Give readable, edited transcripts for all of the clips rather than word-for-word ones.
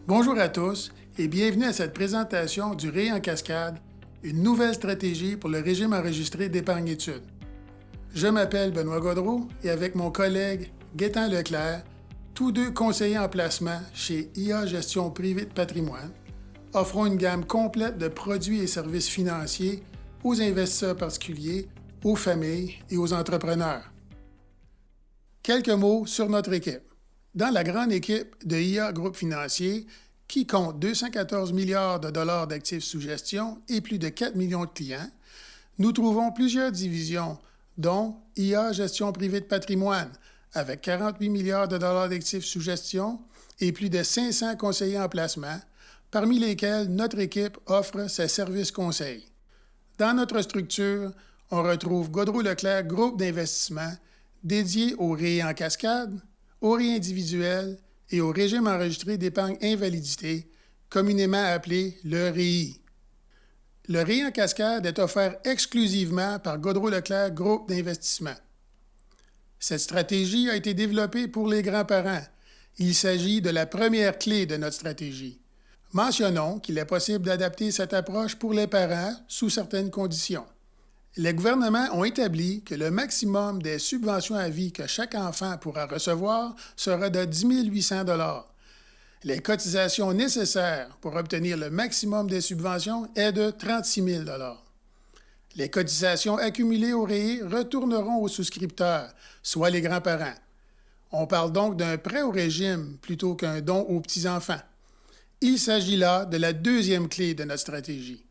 Bonjour à tous et bienvenue à cette présentation du REI en cascade, une nouvelle stratégie pour le régime enregistré d'épargne-études. Je m'appelle Benoît Gaudreault et avec mon collègue Gaétan Leclerc, tous deux conseillers en placement chez IA Gestion Privée de Patrimoine, offrons une gamme complète de produits et services financiers aux investisseurs particuliers, aux familles et aux entrepreneurs. Quelques mots sur notre équipe. Dans la grande équipe de IA Groupe Financier, qui compte 214 milliards de dollars d'actifs sous gestion et plus de 4 millions de clients, nous trouvons plusieurs divisions, dont IA Gestion Privée de Patrimoine, avec 48 milliards de dollars d'actifs sous gestion et plus de 500 conseillers en placement, parmi lesquels notre équipe offre ses services conseils. Dans notre structure, on retrouve Gaudreault-Leclerc Groupe d'investissement, dédié au REI en cascade, au REI individuel et au régime enregistré d'épargne invalidité, communément appelé le REI. Le REI en cascade est offert exclusivement par Gaudreault-Leclerc Groupe d'investissement. Cette stratégie a été développée pour les grands-parents. Il s'agit de la première clé de notre stratégie. Mentionnons qu'il est possible d'adapter cette approche pour les parents sous certaines conditions. Les gouvernements ont établi que le maximum des subventions à vie que chaque enfant pourra recevoir sera de 10 800 $. Les cotisations nécessaires pour obtenir le maximum des subventions est de 36 000 $. Les cotisations accumulées au REI retourneront aux souscripteurs, soit les grands-parents. On parle donc d'un prêt au régime plutôt qu'un don aux petits-enfants. Il s'agit là de la deuxième clé de notre stratégie.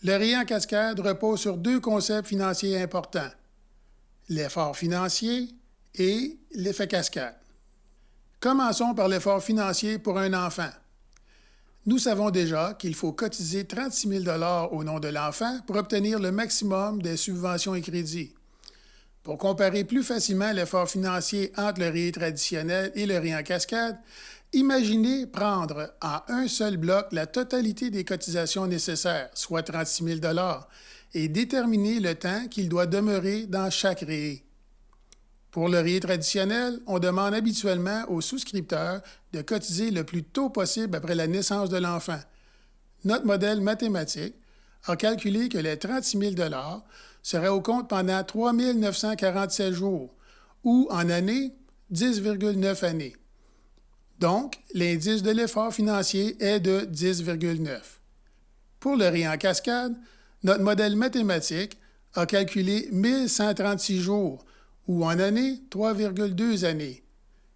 Le REI en cascade repose sur deux concepts financiers importants, l'effort financier et l'effet cascade. Commençons par l'effort financier pour un enfant. Nous savons déjà qu'il faut cotiser 36 000 $ au nom de l'enfant pour obtenir le maximum des subventions et crédits. Pour comparer plus facilement l'effort financier entre le REI traditionnel et le REI en cascade, imaginez prendre en un seul bloc la totalité des cotisations nécessaires, soit 36 000 $, et déterminer le temps qu'il doit demeurer dans chaque REI. Pour le REI traditionnel, on demande habituellement aux souscripteurs de cotiser le plus tôt possible après la naissance de l'enfant. Notre modèle mathématique a calculé que les 36 000 $ seraient au compte pendant 3 947 jours, ou en année, 10,9 années. Donc, l'indice de l'effort financier est de 10,9. Pour le REI en cascade, notre modèle mathématique a calculé 1136 jours, ou en année, 3,2 années.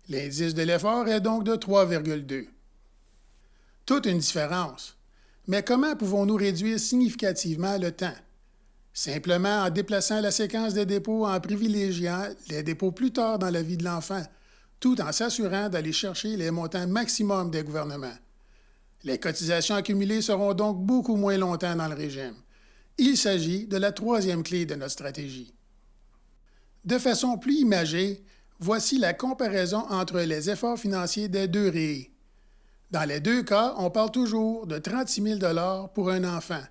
L'indice de l'effort est donc de 3,2. Toute une différence. Mais comment pouvons-nous réduire significativement le temps? Simplement en déplaçant la séquence des dépôts en privilégiant les dépôts plus tard dans la vie de l'enfant, tout en s'assurant d'aller chercher les montants maximum des gouvernements. Les cotisations accumulées seront donc beaucoup moins longtemps dans le régime. Il s'agit de la troisième clé de notre stratégie. De façon plus imagée, voici la comparaison entre les efforts financiers des deux REI. Dans les deux cas, on parle toujours de 36 000 $ pour un enfant.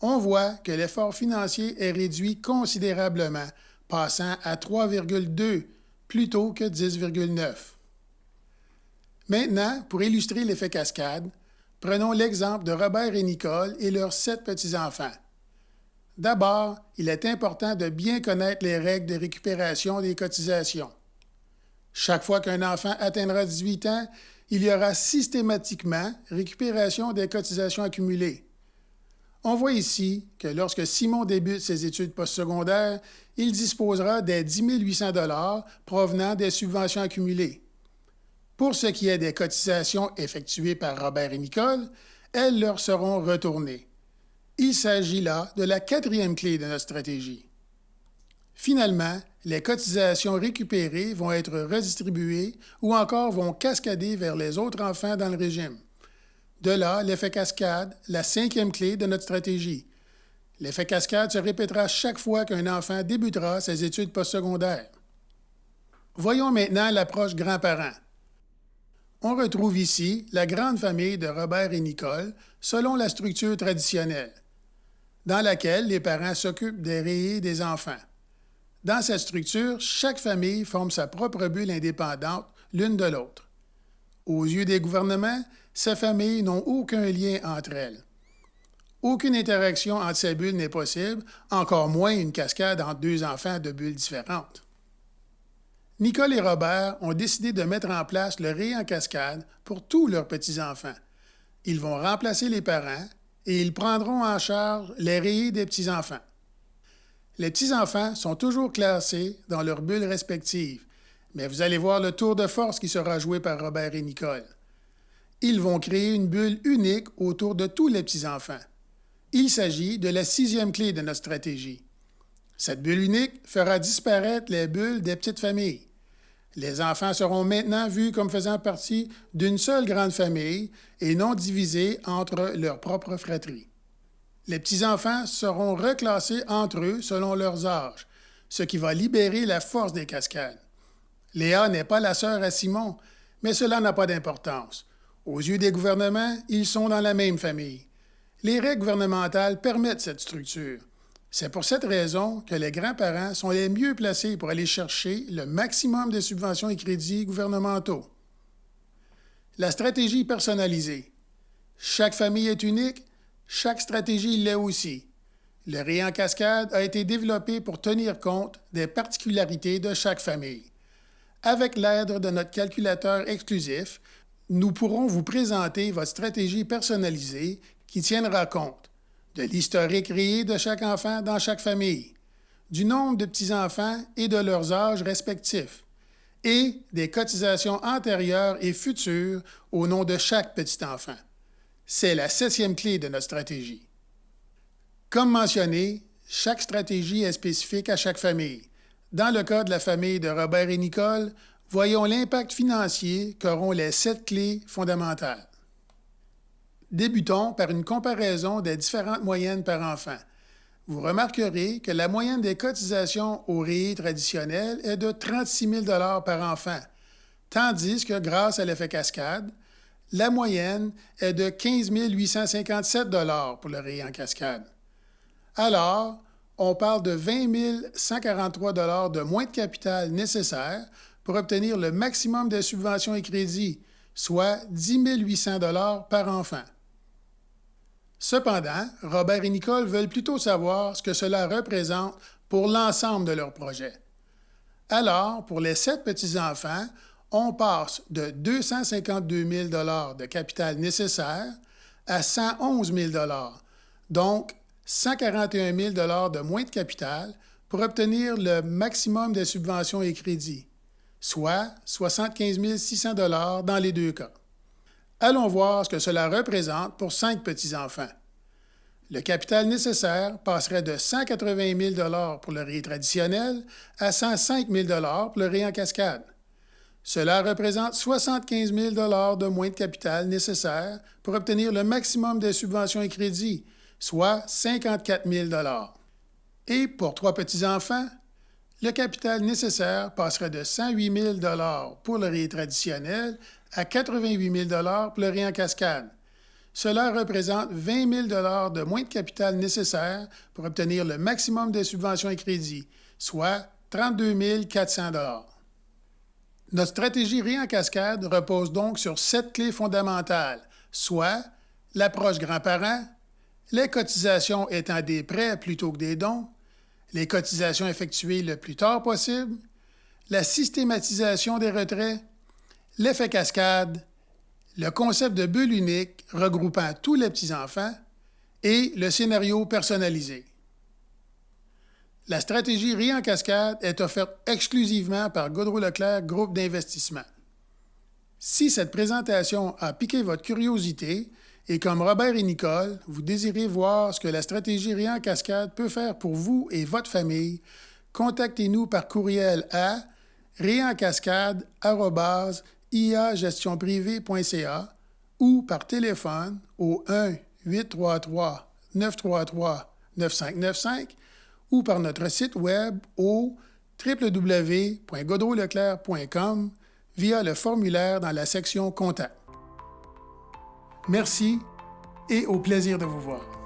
On voit que l'effort financier est réduit considérablement, passant à 3,2 plutôt que 10,9. Maintenant, pour illustrer l'effet cascade, prenons l'exemple de Robert et Nicole et leurs 7 petits-enfants. D'abord, il est important de bien connaître les règles de récupération des cotisations. Chaque fois qu'un enfant atteindra 18 ans, il y aura systématiquement récupération des cotisations accumulées. On voit ici que lorsque Simon débute ses études postsecondaires, il disposera des 10 800 $ provenant des subventions accumulées. Pour ce qui est des cotisations effectuées par Robert et Nicole, elles leur seront retournées. Il s'agit là de la quatrième clé de notre stratégie. Finalement, les cotisations récupérées vont être redistribuées ou encore vont cascader vers les autres enfants dans le régime. De là, l'effet cascade, la cinquième clé de notre stratégie. L'effet cascade se répétera chaque fois qu'un enfant débutera ses études postsecondaires. Voyons maintenant l'approche grands-parents. On retrouve ici la grande famille de Robert et Nicole selon la structure traditionnelle, dans laquelle les parents s'occupent des REI des enfants. Dans cette structure, chaque famille forme sa propre bulle indépendante l'une de l'autre. Aux yeux des gouvernements, ces familles n'ont aucun lien entre elles. Aucune interaction entre ces bulles n'est possible, encore moins une cascade entre deux enfants de bulles différentes. Nicole et Robert ont décidé de mettre en place le rayé en cascade pour tous leurs petits-enfants. Ils vont remplacer les parents et ils prendront en charge les rayés des petits-enfants. Les petits-enfants sont toujours classés dans leurs bulles respectives, mais vous allez voir le tour de force qui sera joué par Robert et Nicole. Ils vont créer une bulle unique autour de tous les petits-enfants. Il s'agit de la 6e clé de notre stratégie. Cette bulle unique fera disparaître les bulles des petites familles. Les enfants seront maintenant vus comme faisant partie d'une seule grande famille et non divisés entre leurs propres fratries. Les petits-enfants seront reclassés entre eux selon leurs âges, ce qui va libérer la force des cascades. Léa n'est pas la sœur à Simon, mais cela n'a pas d'importance. Aux yeux des gouvernements, ils sont dans la même famille. Les règles gouvernementales permettent cette structure. C'est pour cette raison que les grands-parents sont les mieux placés pour aller chercher le maximum de subventions et crédits gouvernementaux. La stratégie personnalisée. Chaque famille est unique, chaque stratégie l'est aussi. Le rayé en cascade a été développé pour tenir compte des particularités de chaque famille. Avec l'aide de notre calculateur exclusif, nous pourrons vous présenter votre stratégie personnalisée qui tiendra compte de l'historique rayé de chaque enfant dans chaque famille, du nombre de petits-enfants et de leurs âges respectifs, et des cotisations antérieures et futures au nom de chaque petit-enfant. C'est la 7e clé de notre stratégie. Comme mentionné, chaque stratégie est spécifique à chaque famille. Dans le cas de la famille de Robert et Nicole, voyons l'impact financier qu'auront les 7 clés fondamentales. Débutons par une comparaison des différentes moyennes par enfant. Vous remarquerez que la moyenne des cotisations au rayé traditionnel est de 36 000 $ par enfant, tandis que grâce à l'effet cascade, la moyenne est de 15 857 $ pour le rayé en cascade. Alors, on parle de 20 143 $ de moins de capital nécessaire pour obtenir le maximum de subventions et crédits, soit 10 800 $ par enfant. Cependant, Robert et Nicole veulent plutôt savoir ce que cela représente pour l'ensemble de leur projet. Alors, pour les 7 petits-enfants, on passe de 252 000 $ de capital nécessaire à 111 000 $, donc 141 000 $ de moins de capital pour obtenir le maximum de subventions et crédits, soit 75 600 $ dans les deux cas. Allons voir ce que cela représente pour 5 petits-enfants. Le capital nécessaire passerait de 180 000 $ pour le rayé traditionnel à 105 000 $ pour le rayé en cascade. Cela représente 75 000 $ de moins de capital nécessaire pour obtenir le maximum de subventions et crédits, soit 54 000 $. Et pour 3 petits-enfants, le capital nécessaire passerait de 108 000 $ pour le rayé traditionnel à 88 000 $ pour le rayé en cascade. Cela représente 20 000 $ de moins de capital nécessaire pour obtenir le maximum de subventions et crédits, soit 32 400 $. Notre stratégie rayé en cascade repose donc sur 7 clés fondamentales, soit l'approche grands-parents, les cotisations étant des prêts plutôt que des dons, les cotisations effectuées le plus tard possible, la systématisation des retraits, l'effet cascade, le concept de bulle unique regroupant tous les petits-enfants et le scénario personnalisé. La stratégie rayé en cascade est offerte exclusivement par Gaudreau-Leclerc Groupe d'investissement. Si cette présentation a piqué votre curiosité et comme Robert et Nicole, vous désirez voir ce que la stratégie rayé en cascade peut faire pour vous et votre famille, contactez-nous par courriel à rayencascade@iagestionprivée.ca ou par téléphone au 1-833-933-9595 ou par notre site web au www.gaudreauleclerc.com via le formulaire dans la section Contact. Merci et au plaisir de vous voir.